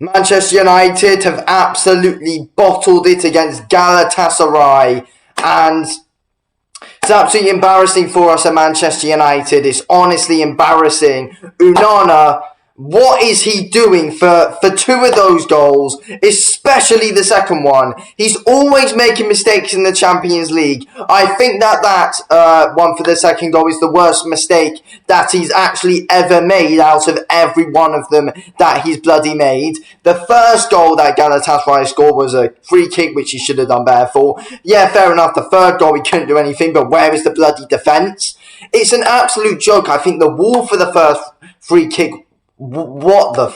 Manchester United have absolutely bottled it against Galatasaray, and it's absolutely embarrassing for us at Manchester United. It's honestly embarrassing. ONANA, what is he doing for two of those goals, especially the second one? He's always making mistakes in the Champions League. I think that one for the second goal is the worst mistake that he's actually ever made out of every one of them that he's bloody made. The first goal that Galatasaray scored was a free kick, which he should have done better for. Yeah, fair enough. The third goal, he couldn't do anything, but where is the bloody defence? It's an absolute joke. I think the wall for the first free kick, what the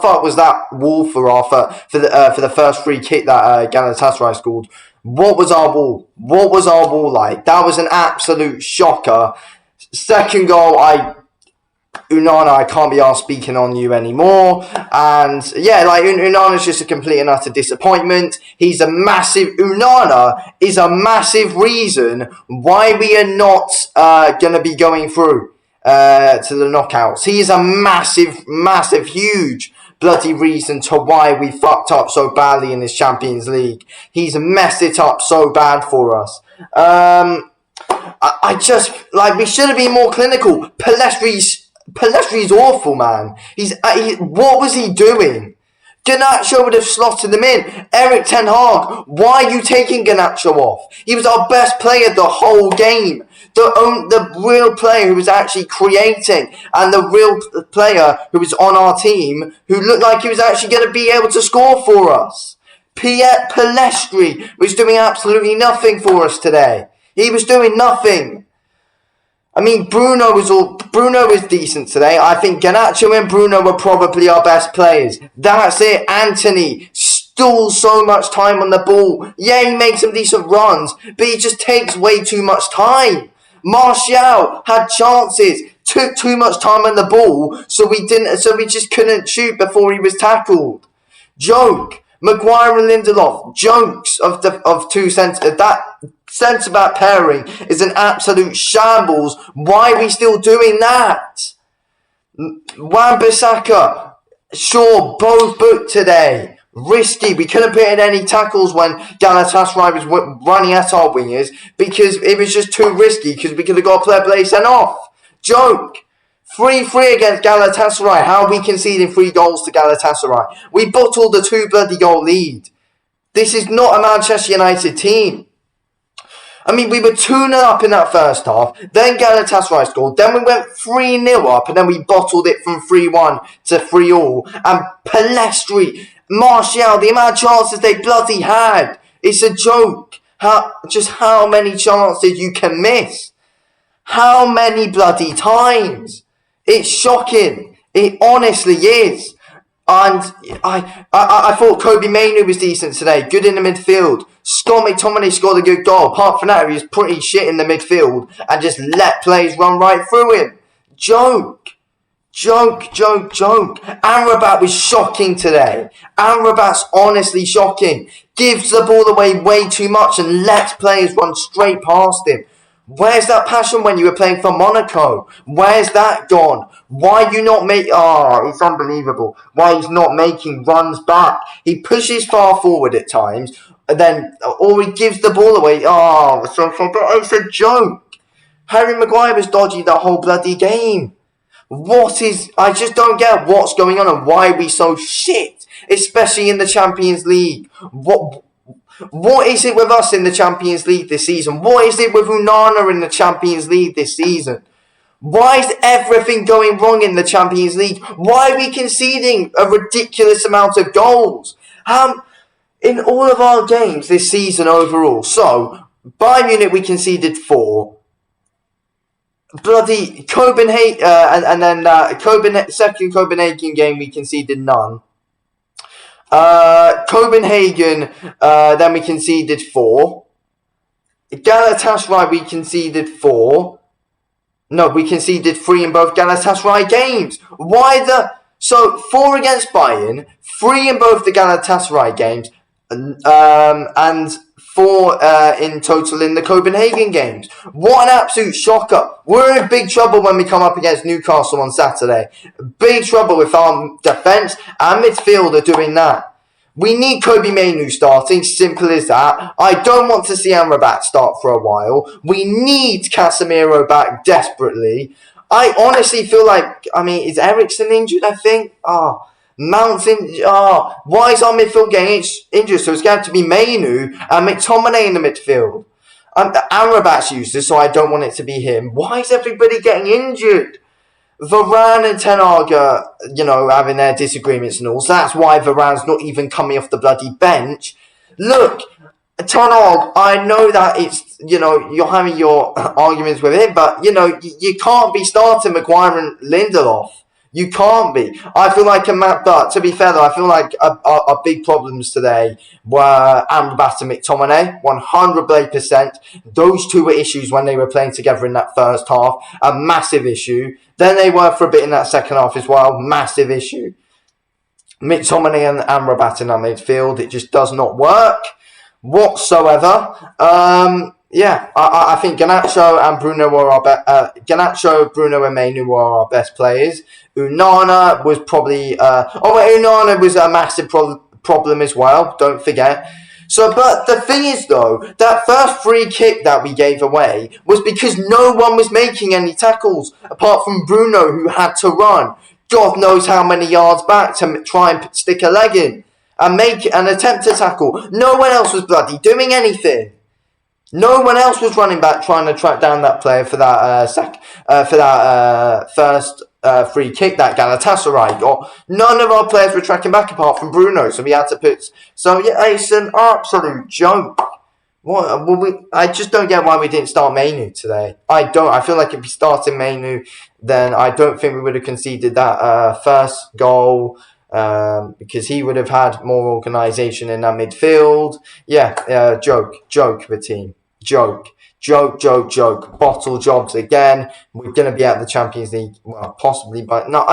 fuck was that wall for the first free kick that Galatasaray scored? What was our wall? What was our wall like? That was an absolute shocker. Second goal, ONANA, I can't be arsed speaking on you anymore. And yeah, like ONANA's just a complete and utter disappointment. ONANA is a massive reason why we are not going to be going through to the knockouts. He is a massive, huge bloody reason to why we fucked up so badly in this Champions League. He's messed it up so bad for us. I just, like, we should have been more clinical. Pellestri's awful, man. What was he doing? Garnacho would have slotted him in. Eric Ten Hag, why are you taking Garnacho off? He was our best player the whole game. The real player who was actually creating, and the real player who was on our team, who looked like he was actually going to be able to score for us. Pellistri was doing absolutely nothing for us today. He was doing nothing. I mean, Bruno was decent today. I think Garnacho and Bruno were probably our best players. That's it. Anthony stole so much time on the ball. Yeah, he makes some decent runs, but he just takes way too much time. Martial had chances, took too much time on the ball, so we just couldn't shoot before he was tackled. Joke. Maguire and Lindelof, jokes of two centre. That centre-back pairing is an absolute shambles. Why are we still doing that? Wan-Bissaka, sure, both booked today. Risky. We couldn't put in any tackles when Galatasaray was running at our wingers because it was just too risky, because we could have got a player play sent off. Joke. 3-3 against Galatasaray. How are we conceding 3 goals to Galatasaray? We bottled a 2 bloody goal lead. This is not a Manchester United team. I mean, we were 2-0 up in that first half. Then Galatasaray scored. Then we went 3-0 up. And then we bottled it from 3-1 to 3-all. And Pellistri, Martial, the amount of chances they bloody had. It's a joke. How many chances you can miss? How many bloody times? It's shocking. It honestly is. And I thought Kobe Mainoo was decent today. Good in the midfield. Scott McTominay scored a good goal. Apart from that, he was pretty shit in the midfield and just let players run right through him. Joke. Amrabat was shocking today. Amrabat's honestly shocking. Gives the ball away way too much and lets players run straight past him. Where's that passion when you were playing for Monaco? Where's that gone? Why you not make... it's unbelievable. Why he's not making runs back. He pushes far forward at times, or he gives the ball away. It's a joke. Harry Maguire was dodgy the whole bloody game. I just don't get what's going on and why are we so shit, especially in the Champions League. What is it with us in the Champions League this season? What is it with ONANA in the Champions League this season? Why is everything going wrong in the Champions League? Why are we conceding a ridiculous amount of goals? In all of our games this season overall. So, Bayern Munich we conceded 4. Bloody Copenhagen, and then second Copenhagen game we conceded none. Copenhagen, then we conceded 4. Galatasaray, we conceded 4. No, we conceded 3 in both Galatasaray games. So 4 against Bayern, 3 in both the Galatasaray games, and 4 in total in the Copenhagen games. What an absolute shocker. We're in big trouble when we come up against Newcastle on Saturday. Big trouble if our defence and midfield are doing that. We need Kobe Mainoo starting, simple as that. I don't want to see Amrabat start for a while. We need Casemiro back desperately. I honestly feel like, is Eriksen injured, I think? Mount's injured. Why is our midfield getting injured? So it's going to be Mainoo and McTominay in the midfield. Amrabat's useless, so I don't want it to be him. Why is everybody getting injured? Varane and Ten Hag are, having their disagreements and all. So that's why Varane's not even coming off the bloody bench. Look, Ten Hag, I know that it's, you're having your arguments with him, but, you can't be starting Maguire and Lindelof. You can't be. I feel like but to be fair though, I feel like our big problems today were Amrabat and McTominay, 100%. Those two were issues when they were playing together in that first half, a massive issue. Then they were for a bit in that second half as well, massive issue. McTominay and Amrabat in our midfield, it just does not work whatsoever. I think Garnacho and Bruno were Garnacho, Bruno and Mainoo were our best players. Onana was probably Onana was a massive problem as well, don't forget. So, but the thing is though, that first free kick that we gave away was because no one was making any tackles apart from Bruno, who had to run God knows how many yards back to try and stick a leg in and make an attempt to tackle. No one else was bloody doing anything. No one else was running back trying to track down that player for that first free kick that Galatasaray got. None of our players were tracking back apart from Bruno, so we had to put. So yeah, it's an absolute joke. What? Well, I just don't get why we didn't start Mainoo today. I feel like if we started Mainoo, then I don't think we would have conceded that first goal. Because he would have had more organisation in that midfield. Yeah, joke, the team. Joke. Bottle jobs again. We're going to be at the Champions League, well, possibly, but no,